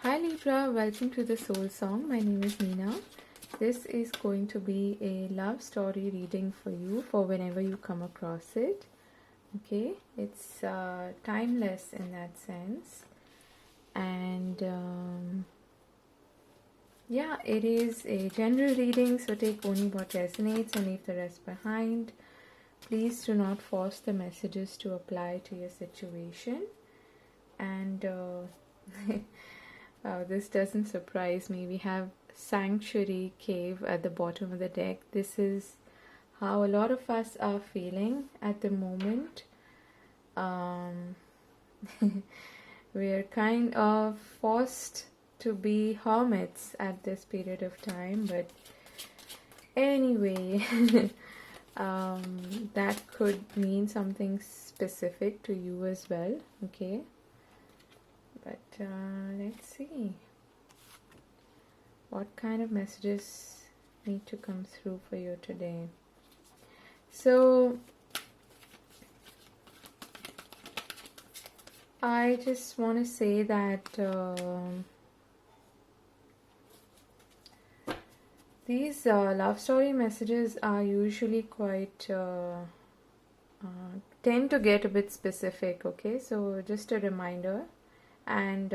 Hi Libra, welcome to the Soul Song. My name is Nina. This is going to be a love story reading for you for whenever you come across it. Okay, it's timeless in that sense. And yeah, it is a general reading, so take only what resonates and leave the rest behind. Please do not force the messages to apply to your situation. And this doesn't surprise me. We have Sanctuary Cave at the bottom of the deck. This is how a lot of us are feeling at the moment. We're kind of forced to be hermits at this period of time, but anyway, that could mean something specific to you as well, okay? But let's see what kind of messages need to come through for you today. So I just want to say that these love story messages are usually quite tend to get a bit specific, okay? So just a reminder, and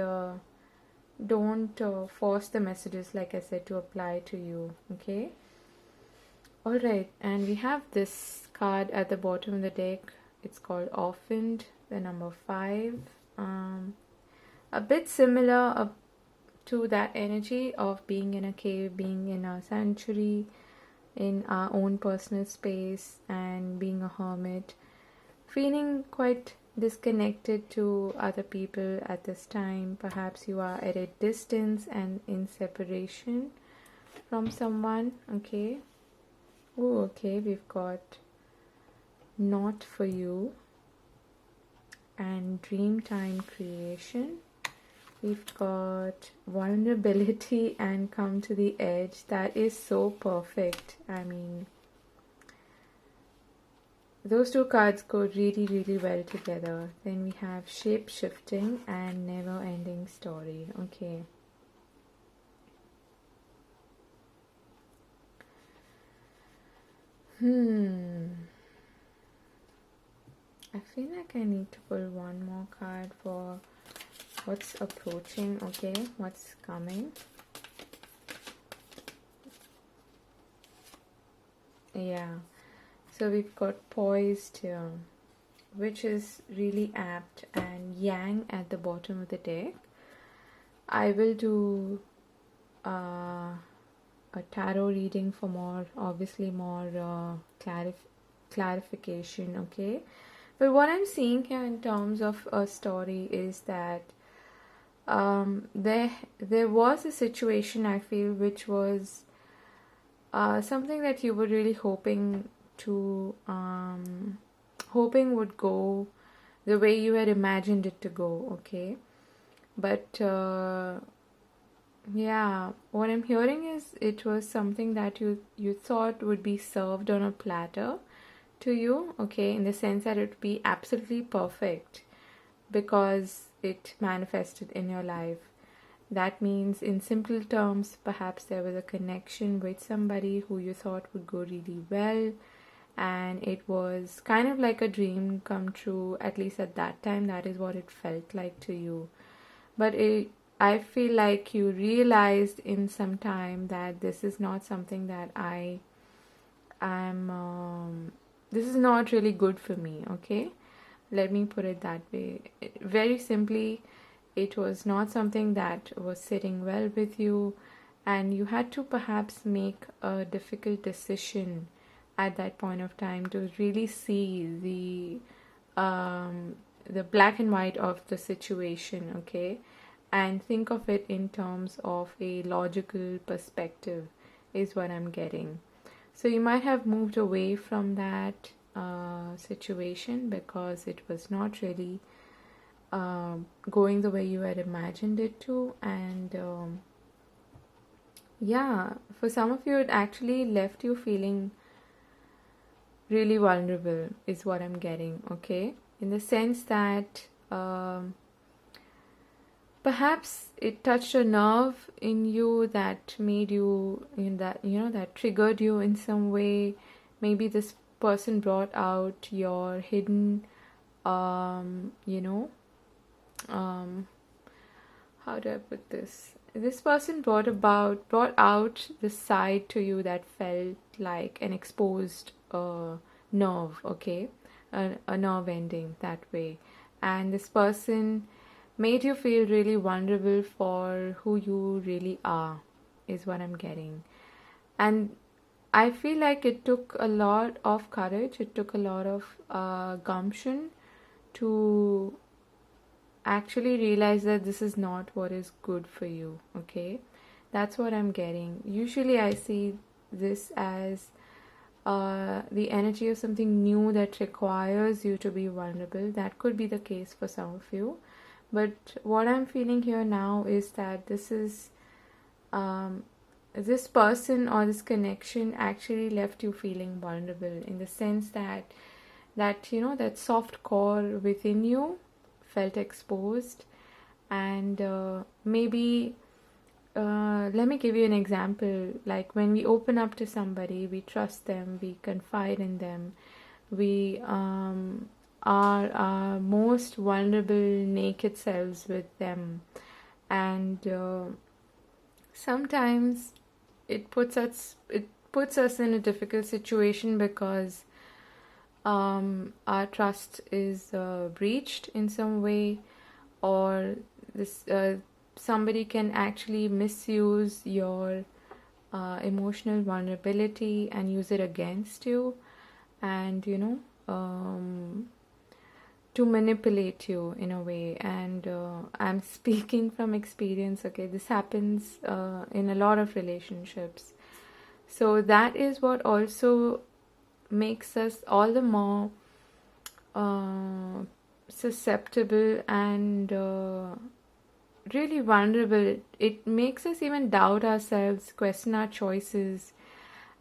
don't force the messages, like I said, to apply to you, okay? Alright, and we have this card at the bottom of the deck. It's called Orphaned, the number 5. A bit similar to that energy of being in a cave, being in a sanctuary, in our own personal space, and being a hermit, feeling quite disconnected to other people at this time. Perhaps you are at a distance and in separation from someone, okay? Oh, okay, we've got Not For You and Dreamtime Creation. We've got Vulnerability and Come to the Edge. That is so perfect. I mean, those two cards go really, really well together. Then we have Shape-Shifting and Never-Ending Story. Okay. I feel like I need to pull one more card for what's approaching, okay? What's coming. Yeah. So we've got Poised here, which is really apt, and Yang at the bottom of the deck. I will do a tarot reading for more clarification, okay? But what I'm seeing here in terms of a story is that there was a situation, I feel, which was something that you were really hoping would go the way you had imagined it to go, okay? But yeah, what I'm hearing is it was something that you thought would be served on a platter to you, okay, in the sense that it would be absolutely perfect because it manifested in your life. That means, in simple terms, perhaps there was a connection with somebody who you thought would go really well, and it was kind of like a dream come true. At least at that time, that is what it felt like to you. But I feel like you realized in some time that this is not something that this is not really good for me, okay? Let me put it that way. Very simply, it was not something that was sitting well with you, and you had to perhaps make a difficult decision at that point of time to really see the black and white of the situation, okay? And think of it in terms of a logical perspective is what I'm getting. So you might have moved away from that situation because it was not really going the way you had imagined it to. And yeah, for some of you, it actually left you feeling really vulnerable is what I'm getting, okay? In the sense that perhaps it touched a nerve in you that made you, in that, that triggered you in some way. Maybe this person brought out your hidden, um, you know, um, how do I put this? This person brought out the side to you that felt like an exposed nerve, okay, a nerve ending that way, and this person made you feel really vulnerable for who you really are, is what I'm getting. And I feel like it took a lot of courage, it took a lot of gumption to actually realize that this is not what is good for you, okay? That's what I'm getting. Usually I see this as the energy of something new that requires you to be vulnerable. That could be the case for some of you. But what I'm feeling here now is that this person or this connection actually left you feeling vulnerable, in the sense that that soft core within you felt exposed. And maybe let me give you an example. Like, when we open up to somebody, we trust them, we confide in them, we are our most vulnerable naked selves with them. And sometimes it puts us in a difficult situation, because our trust is breached in some way, or this somebody can actually misuse your emotional vulnerability and use it against you, and to manipulate you in a way. And I'm speaking from experience, okay? This happens in a lot of relationships. So that is what also makes us all the more susceptible and really vulnerable. It makes us even doubt ourselves, question our choices,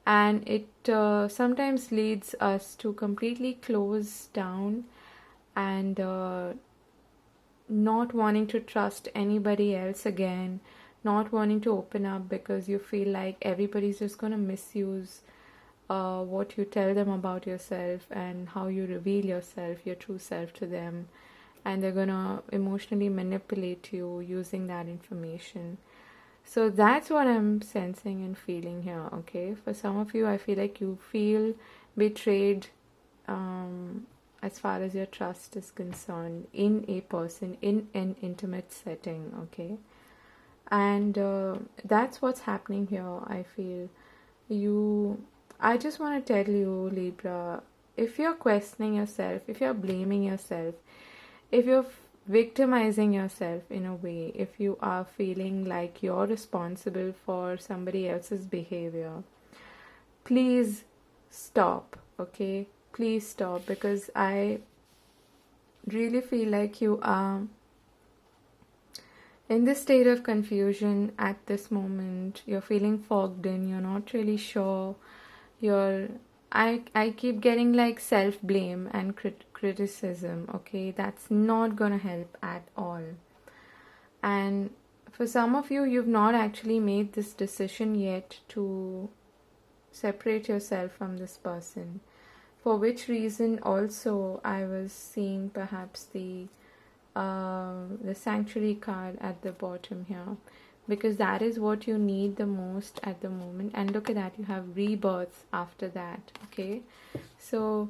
and it sometimes leads us to completely close down and not wanting to trust anybody else again, not wanting to open up, because you feel like everybody's just going to misuse what you tell them about yourself and how you reveal yourself, your true self, to them, and they're going to emotionally manipulate you using that information. So that's what I'm sensing and feeling here, okay? For some of you, I feel like you feel betrayed as far as your trust is concerned in a person, in an intimate setting, okay? And that's what's happening here, I feel. I just want to tell you, Libra, if you're questioning yourself, if you're blaming yourself, if you're victimizing yourself in a way, if you are feeling like you're responsible for somebody else's behavior, please stop, okay? Please stop, because I really feel like you are in this state of confusion at this moment. You're feeling fogged in, you're not really sure. I keep getting like self-blame and criticism, okay? That's not gonna help at all. And for some of you, you've not actually made this decision yet to separate yourself from this person, for which reason also I was seeing perhaps the sanctuary card at the bottom here, because that is what you need the most at the moment. And look at that, you have rebirth after that, okay? So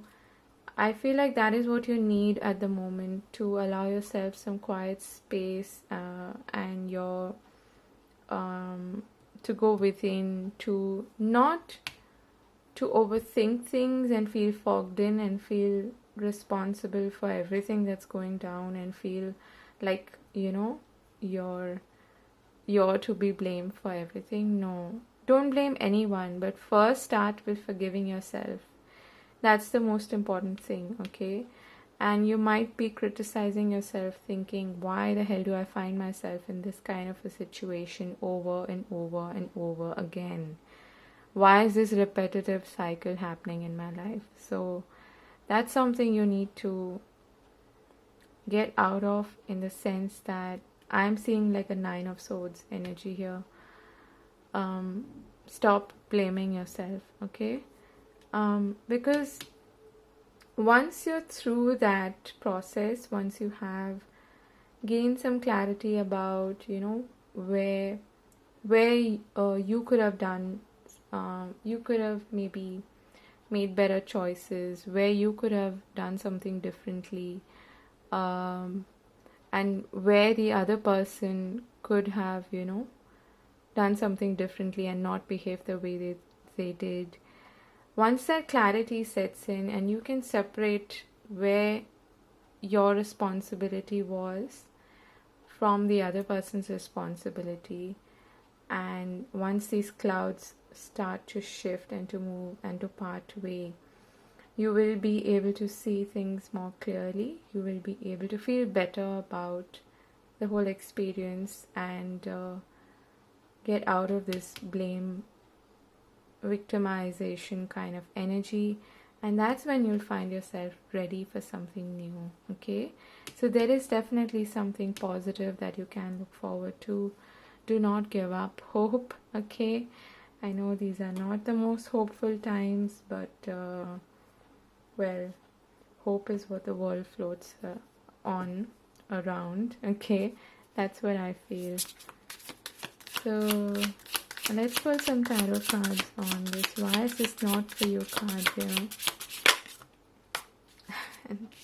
I feel like that is what you need at the moment, to allow yourself some quiet space and your to go within, to not to overthink things and feel fogged in and feel responsible for everything that's going down, and feel like you're to be blamed for everything. No, don't blame anyone, but first start with forgiving yourself. That's the most important thing, okay? And you might be criticizing yourself, thinking, why the hell do I find myself in this kind of a situation over and over and over again? Why is this repetitive cycle happening in my life? So that's something you need to get out of, in the sense that I'm seeing like a 9 of Swords energy here. Stop blaming yourself, okay? Because once you're through that process, once you have gained some clarity about, where you could have done, you could have maybe made better choices, where you could have done something differently, and where the other person could have, done something differently and not behave the way they did. Once that clarity sets in and you can separate where your responsibility was from the other person's responsibility, and once these clouds start to shift and to move and to part way, you will be able to see things more clearly. You will be able to feel better about the whole experience and get out of this blame, victimization kind of energy. And that's when you'll find yourself ready for something new, okay? So there is definitely something positive that you can look forward to. Do not give up hope, okay? I know these are not the most hopeful times, but well, hope is what the world floats on around, okay? That's what I feel. So let's pull some tarot cards on this. Why is this not for you card here?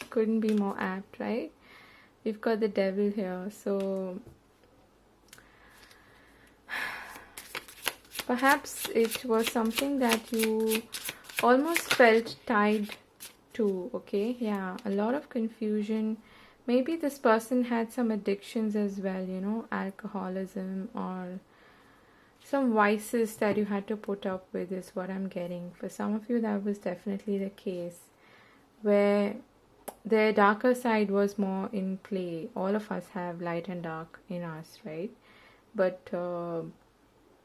Couldn't be more apt, right? We've got the Devil here. So perhaps it was something that you almost felt tied to, okay? Yeah, a lot of confusion. Maybe this person had some addictions as well, alcoholism or some vices that you had to put up with is what I'm getting. For some of you, that was definitely the case, where their darker side was more in play. All of us have light and dark in us, right? But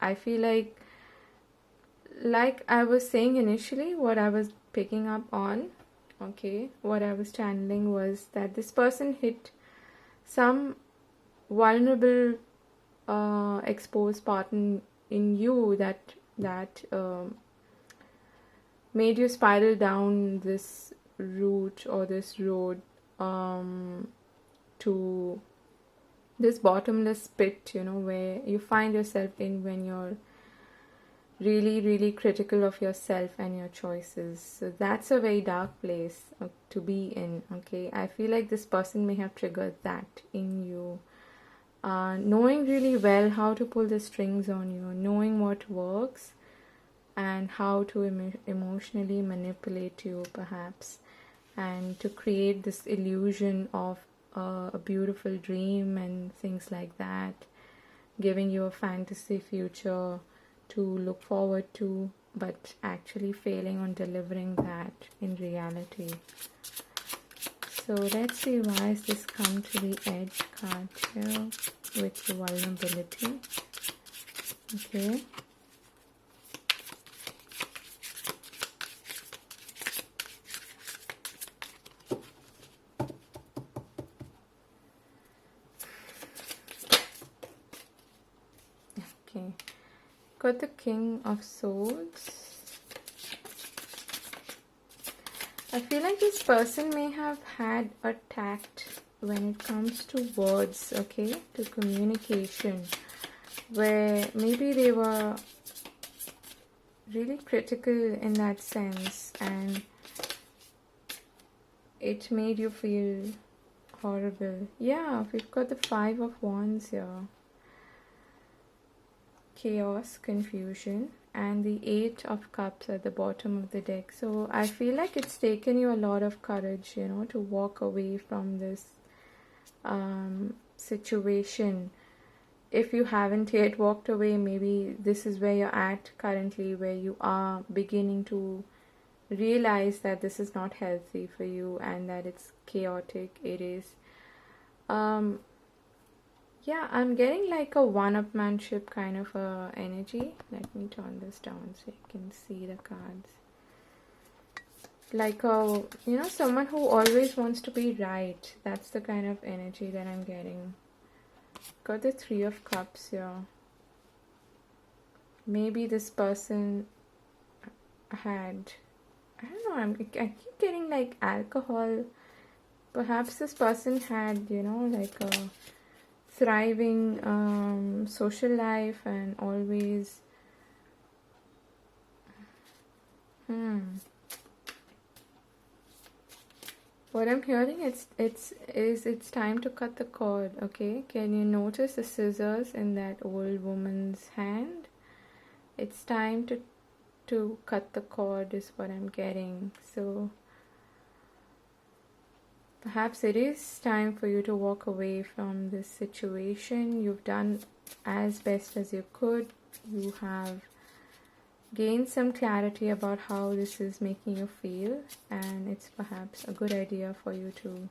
I feel like I was saying initially, what I was picking up on, okay, what I was channeling was that this person hit some vulnerable exposed part in you that made you spiral down this route or this road to this bottomless pit, where you find yourself in when you're really, really critical of yourself and your choices. So that's a very dark place to be in, okay? I feel like this person may have triggered that in you. Knowing really well how to pull the strings on you, knowing what works and how to emotionally manipulate you perhaps, and to create this illusion of a beautiful dream and things like that, giving you a fantasy future to look forward to, but actually failing on delivering that in reality. So let's see, why has this come to the edge card here with the vulnerability? Okay. Okay. Got the King of Swords. I feel like this person may have had a tact when it comes to words, okay, to communication, where maybe they were really critical in that sense and it made you feel horrible. Yeah, we've got the 5 of Wands here. Chaos, confusion, and the 8 of Cups at the bottom of the deck. So I feel like it's taken you a lot of courage, to walk away from this situation. If you haven't yet walked away, maybe this is where you're at currently, where you are beginning to realize that this is not healthy for you and that it's chaotic. It is yeah, I'm getting like a one-upmanship kind of a energy. Let me turn this down so you can see the cards. Like a, someone who always wants to be right. That's the kind of energy that I'm getting. Got the Three of Cups here. Maybe this person had, I don't know, I keep getting like alcohol. Perhaps this person had, like a thriving social life and always what I'm hearing, it's time to cut the cord. Okay, can you notice the scissors in that old woman's hand? It's time to cut the cord is what I'm getting. So perhaps it is time for you to walk away from this situation. You've done as best as you could. You have gained some clarity about how this is making you feel, and it's perhaps a good idea for you to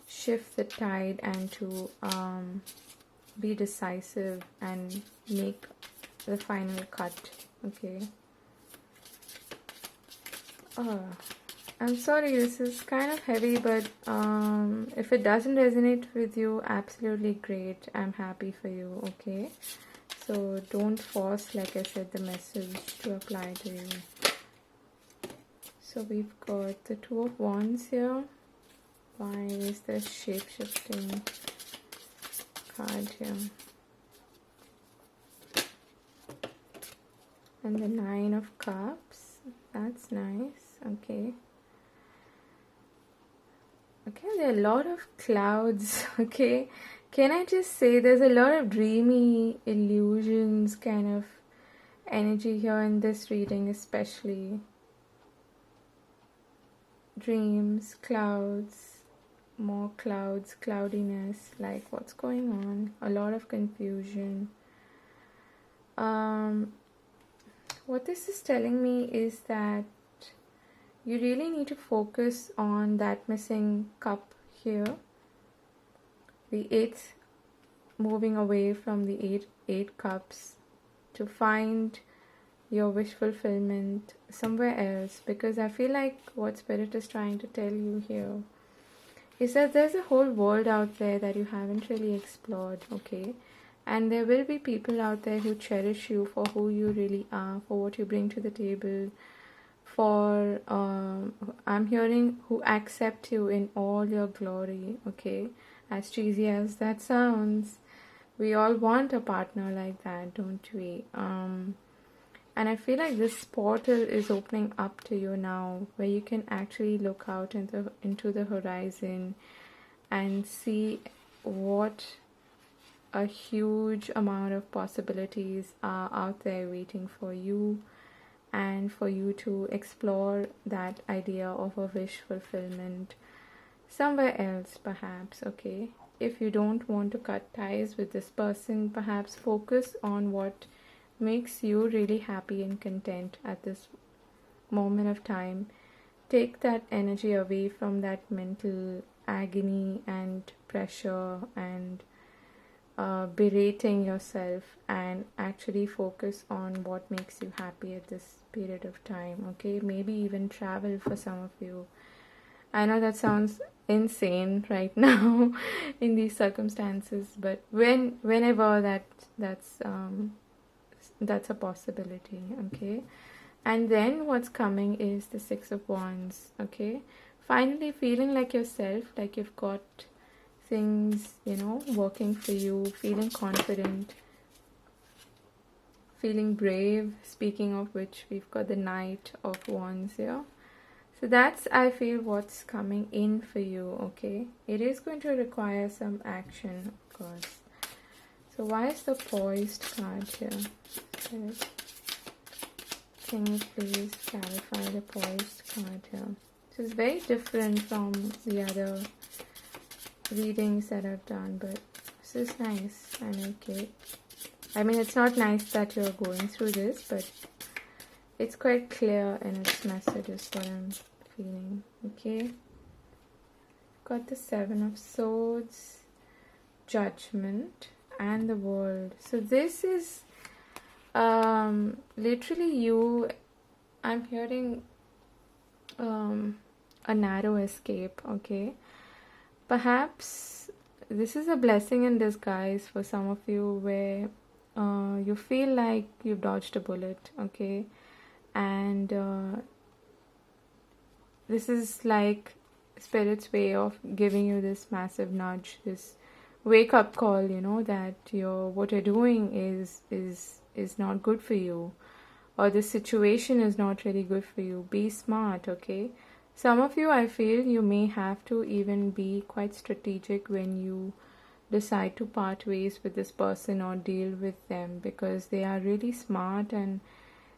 shift the tide and to be decisive and make the final cut. Okay. I'm sorry, this is kind of heavy, but if it doesn't resonate with you, absolutely great. I'm happy for you, okay? So don't force, like I said, the message to apply to you. So we've got the Two of Wands here. Why is there shape-shifting card here? And the Nine of Cups. That's nice, okay. Okay, there are a lot of clouds, okay. Can I just say there's a lot of dreamy illusions kind of energy here in this reading, especially. Dreams, clouds, more clouds, cloudiness, like what's going on? A lot of confusion. What this is telling me is that you really need to focus on that missing cup here. The eighth, moving away from the eight cups to find your wish fulfillment somewhere else, because I feel like what Spirit is trying to tell you here is that there's a whole world out there that you haven't really explored, okay? And there will be people out there who cherish you for who you really are, for what you bring to the table, for I'm hearing who accept you in all your glory, okay? As cheesy as that sounds, we all want a partner like that, don't we? And I feel like this portal is opening up to you now, where you can actually look out into the horizon and see what a huge amount of possibilities are out there waiting for you, and for you to explore that idea of a wish fulfillment somewhere else, perhaps, okay? If you don't want to cut ties with this person, perhaps focus on what makes you really happy and content at this moment of time. Take that energy away from that mental agony and pressure and berating yourself, and actually focus on what makes you happy at this period of time, okay? Maybe even travel for some of you. I know that sounds insane right now in these circumstances, but whenever that's a possibility, okay? And then what's coming is the Six of Wands, okay? Finally feeling like yourself, like you've got things, working for you, feeling confident, feeling brave. Speaking of which, we've got the Knight of Wands here. So that's, I feel, what's coming in for you, okay? It is going to require some action, of course. So why is the Poised card here? Spirit, can you please clarify the Poised card here? So it's very different from the other readings that I've done, but this is nice. I like it. I mean, it's not nice that you're going through this, but it's quite clear in its message is what I'm feeling, okay? Got the Seven of Swords, Judgment, and the World. So this is literally you. I'm hearing a narrow escape, okay? Perhaps this is a blessing in disguise for some of you, where you feel like you've dodged a bullet, okay? And this is like Spirit's way of giving you this massive nudge, this wake up call, that what you're doing is not good for you, or the situation is not really good for you. Be smart, okay? Some of you, I feel you may have to even be quite strategic when you decide to part ways with this person or deal with them, because they are really smart and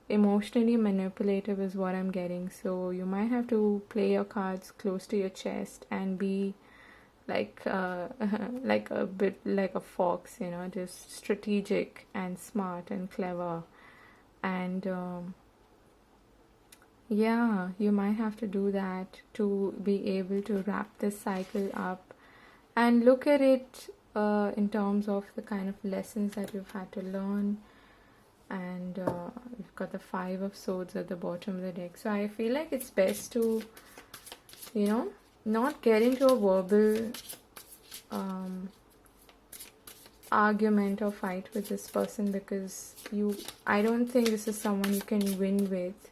emotionally manipulative is what I'm getting. So you might have to play your cards close to your chest and be like like a bit like a fox, just strategic and smart and clever. And yeah, you might have to do that to be able to wrap this cycle up and look at it in terms of the kind of lessons that you've had to learn. And we've got the 5 of Swords at the bottom of the deck. So I feel like it's best to, not get into a verbal argument or fight with this person, because I don't think this is someone you can win with,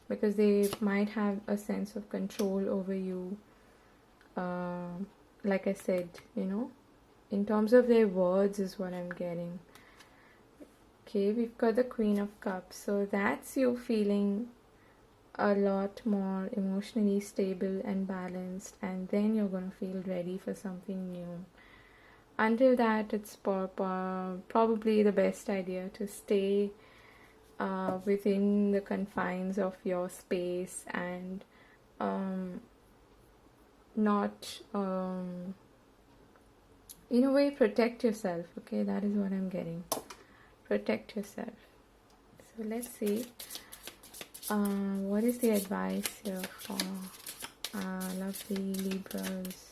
because they might have a sense of control over you. Like I said, in terms of their words is what I'm getting. Okay, we've got the Queen of Cups. So that's you feeling a lot more emotionally stable and balanced, and then you're going to feel ready for something new. Until that, it's probably the best idea to stay within the confines of your space and not, in a way, protect yourself. Okay, that is what I'm getting. Protect yourself. So let's see. What is the advice here for lovely Libras?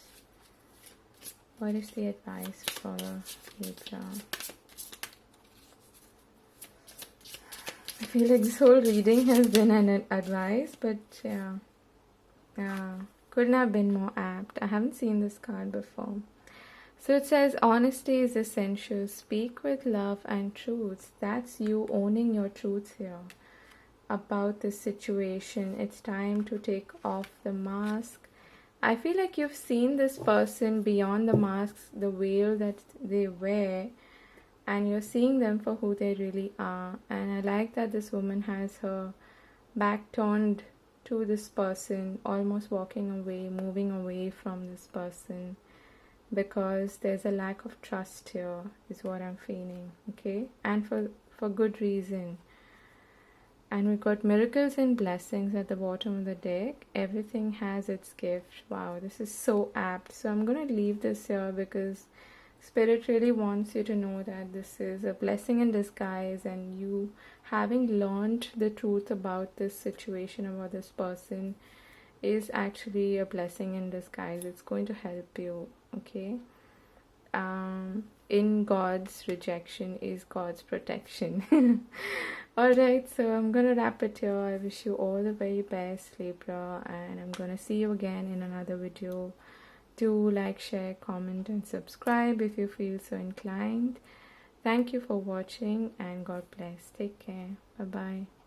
What is the advice for Libra? I feel like this whole reading has been an advice, but yeah, couldn't have been more apt. I haven't seen this card before. So it says, honesty is essential. Speak with love and truth. That's you owning your truth here about this situation. It's time to take off the mask. I feel like you've seen this person beyond the masks, the veil that they wear, and you're seeing them for who they really are. And I like that this woman has her back turned to this person, almost walking away, moving away from this person, because there's a lack of trust here is what I'm feeling, okay? And for good reason. And we've got miracles and blessings at the bottom of the deck. Everything has its gift. Wow, this is so apt. So I'm going to leave this here because Spirit really wants you to know that this is a blessing in disguise, and you having learned the truth about this situation, about this person, is actually a blessing in disguise. It's going to help you, okay? In God's rejection is God's protection. Alright, so I'm gonna wrap it here. I wish you all the very best, Libra, and I'm gonna see you again in another video. Do like, share, comment, and subscribe if you feel so inclined. Thank you for watching, and God bless. Take care. Bye bye.